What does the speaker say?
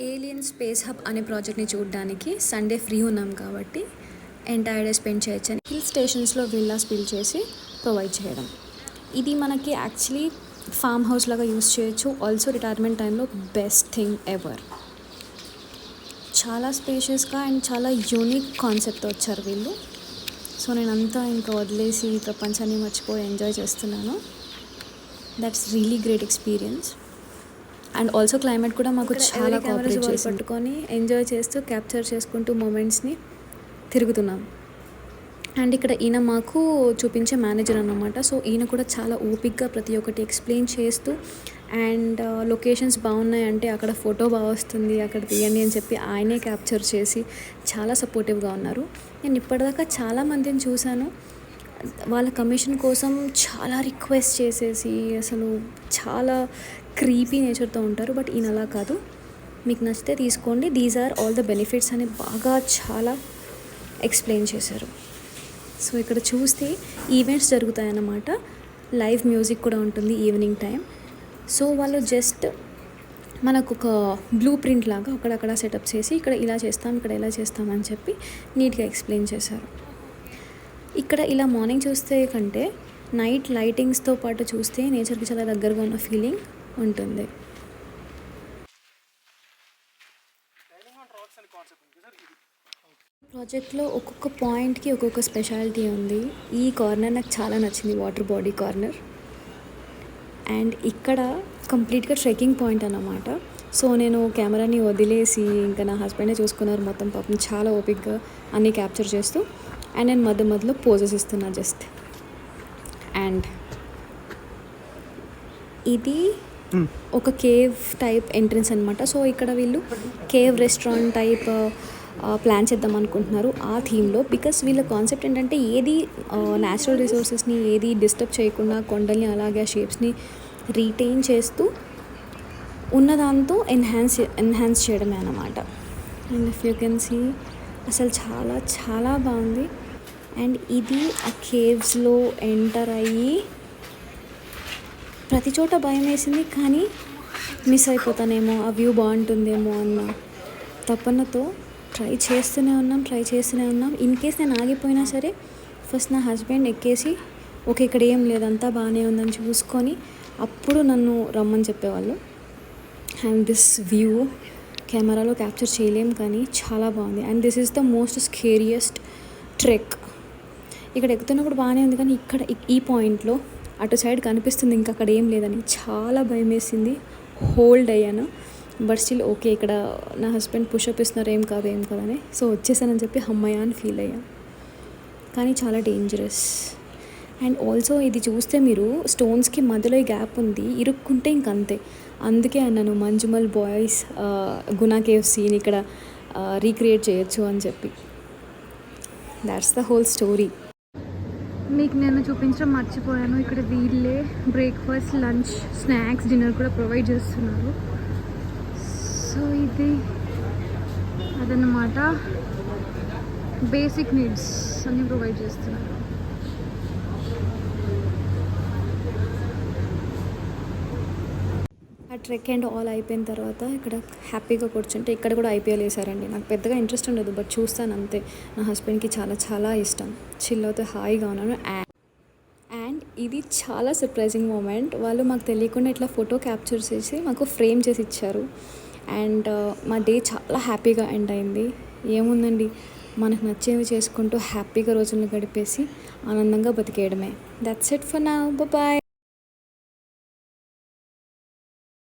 Alien space hub అనే ప్రాజెక్ట్ని చూడడానికి సండే ఫ్రీ ఉన్నాం కాబట్టి ఎంటైర్ డే స్పెండ్ చేయొచ్చని హిల్ స్టేషన్స్లో విల్లాస్ బిల్డ్ చేసి ప్రొవైడ్ చేయడం. ఇది మనకి యాక్చువల్లీ ఫామ్ హౌస్ లాగా యూస్ చేయొచ్చు. ఆల్సో రిటైర్మెంట్ టైంలో బెస్ట్ థింగ్ ఎవర్. చాలా స్పేషియస్గా అండ్ చాలా యూనిక్ కాన్సెప్ట్తో వచ్చారు వీళ్ళు. సో నేనంతా ఇంకా వదిలేసి ప్రపంచాన్ని మర్చిపోయి ఎంజాయ్ చేస్తున్నాను. That's really great experience. And also climate కూడా మాకు చాలా కోఆపరేట్ చేసి పట్టుకొని ఎంజాయ్ చేస్తూ క్యాప్చర్ చేసుకుంటూ మూమెంట్స్ని తిరుగుతున్నాం. అండ్ ఇక్కడ ఈయన మాకు చూపించే మేనేజర్ అన్నమాట. సో ఈయన కూడా చాలా ఓపిక్గా ప్రతి ఒక్కటి ఎక్స్ప్లెయిన్ చేస్తూ అండ్ లొకేషన్స్ బాగున్నాయంటే అక్కడ ఫోటో బాగా వస్తుంది, అక్కడ తీయండి అని చెప్పి ఆయనే క్యాప్చర్ చేసి చాలా సపోర్టివ్గా ఉన్నారు. నేను ఇప్పటిదాకా చాలామందిని చూశాను, వాళ్ళ కమిషన్ కోసం చాలా రిక్వెస్ట్ చేసేసి అసలు చాలా క్రీపీ నేచర్తో ఉంటారు. బట్ ఈయన అలా కాదు, మీకు నచ్చితే తీసుకోండి, these are all the benefits అని బాగా చాలా ఎక్స్ప్లెయిన్ చేశారు. సో ఇక్కడ చూస్తే ఈవెంట్స్ జరుగుతాయన్నమాట. లైవ్ మ్యూజిక్ కూడా ఉంటుంది ఈవినింగ్ టైం. సో వాళ్ళు జస్ట్ మనకు ఒక బ్లూ ప్రింట్ లాగా అక్కడక్కడ సెటప్ చేసి ఇక్కడ ఇలా చేస్తాం, ఇక్కడ ఇలా చేస్తామని చెప్పి నీట్గా ఎక్స్ప్లెయిన్ చేశారు. ఇక్కడ ఇలా మార్నింగ్ చూస్తే కంటే నైట్ లైటింగ్స్తో పాటు చూస్తే నేచర్కి చాలా దగ్గరగా ఉన్న ఫీలింగ్ ఉంటుంది. ప్రాజెక్ట్లో ఒక్కొక్క పాయింట్కి ఒక్కొక్క స్పెషాలిటీ ఉంది. ఈ కార్నర్ నాకు చాలా నచ్చింది, వాటర్ బాడీ కార్నర్. అండ్ ఇక్కడ కంప్లీట్గా ట్రెక్కింగ్ పాయింట్ అన్నమాట. సో నేను కెమెరాని వదిలేసి ఇంకా నా హస్బెండే చూసుకున్నారు మొత్తం, పాపం చాలా ఓపిక్గా అన్నీ క్యాప్చర్ చేస్తూ. అండ్ నేను మధ్యలో పోజెస్ ఇస్తున్నా జస్ట్. అండ్ ఇది ఒక కేవ్ టైప్ ఎంట్రన్స్ అనమాట. సో ఇక్కడ వీళ్ళు కేవ్ రెస్టారెంట్ టైప్ ప్లాన్ చేద్దాం అనుకుంటున్నారు ఆ థీమ్లో. బికాస్ వీళ్ళ కాన్సెప్ట్ ఏంటంటే ఏది న్యాచురల్ రిసోర్సెస్ని ఏది డిస్టర్బ్ చేయకుండా కొండల్ని అలాగే ఆ షేప్స్ని రీటైన్ చేస్తూ ఉన్నదాంతో ఎన్హాన్స్ చేయడమే అన్నమాట. And if you can see అసలు చాలా చాలా బాగుంది. అండ్ ఇది ఆ కేవ్స్లో ఎంటర్ అయ్యి ప్రతి చోట భయం వేసింది, కానీ మిస్ అయిపోతానేమో, ఆ వ్యూ బాగుంటుందేమో అన్న తపనతో ట్రై చేస్తూనే ఉన్నాం. ఇన్ కేస్ నేను ఆగిపోయినా సరే ఫస్ట్ నా హస్బెండ్ ఎక్కేసి ఓకే ఇక్కడ ఏం లేదు అంతా బాగానే ఉందని చూసుకొని అప్పుడు నన్ను రమ్మని చెప్పేవాళ్ళు. అండ్ దిస్ వ్యూ కెమెరాలో క్యాప్చర్ చేయలేం, కానీ చాలా బాగుంది. And this is the most scariest trek. ఇక్కడ ఎక్కుతున్నప్పుడు బాగానే ఉంది, కానీ ఇక్కడ ఈ పాయింట్లో అటు సైడ్ కనిపిస్తుంది ఇంకా అక్కడ ఏం లేదని చాలా భయం వేసింది. హోల్డ్ అయ్యాను, బట్ స్టిల్ ఓకే ఇక్కడ నా హస్బెండ్ పుషప్ ఇస్తున్నారు, ఏం కాదని. సో వచ్చేసానని చెప్పి అమ్మయ్య అని ఫీల్ అయ్యా, కానీ చాలా డేంజరస్. అండ్ ఆల్సో ఇది చూస్తే మీరు స్టోన్స్కి మధ్యలో ఈ గ్యాప్ ఉంది, ఇరుక్కుంటే ఇంకంతే. అందుకే అన్నాను Manjummel boys Guna cave scene ఇక్కడ రీక్రియేట్ చేయొచ్చు అని చెప్పి. That's the whole story. మీకు నేను చూపించడం మర్చిపోయాను, ఇక్కడ వీళ్ళే బ్రేక్ఫాస్ట్, లంచ్, స్నాక్స్, డిన్నర్ కూడా ప్రొవైడ్ చేస్తున్నారు. సో ఇది అదన్నమాట, బేసిక్ నీడ్స్ అన్నీ ప్రొవైడ్ చేస్తున్నారు. ఆ ట్రెక్ అండ్ ఆల్ అయిపోయిన తర్వాత ఇక్కడ హ్యాపీగా కూర్చుంటే ఇక్కడ కూడా ఐపీఎల్ వేసారండి. నాకు పెద్దగా ఇంట్రెస్ట్ ఉండదు, బట్ చూస్తాను అంతే. నా హస్బెండ్కి చాలా చాలా ఇష్టం. చిల్ అవుతే హాయిగా ఉన్నాను. అండ్ ఇది చాలా సర్ప్రైజింగ్ మూమెంట్. వాళ్ళు మాకు తెలియకుండా ఇట్లా ఫోటో క్యాప్చర్ చేసి మాకు ఫ్రేమ్ చేసి ఇచ్చారు. అండ్ మా డే చాలా హ్యాపీగా ఎండ్ అయింది. ఏముందండి, మనకు నచ్చేవి చేసుకుంటూ హ్యాపీగా రోజులను గడిపేసి ఆనందంగా బతికేయడమే. That's it for now. Bye.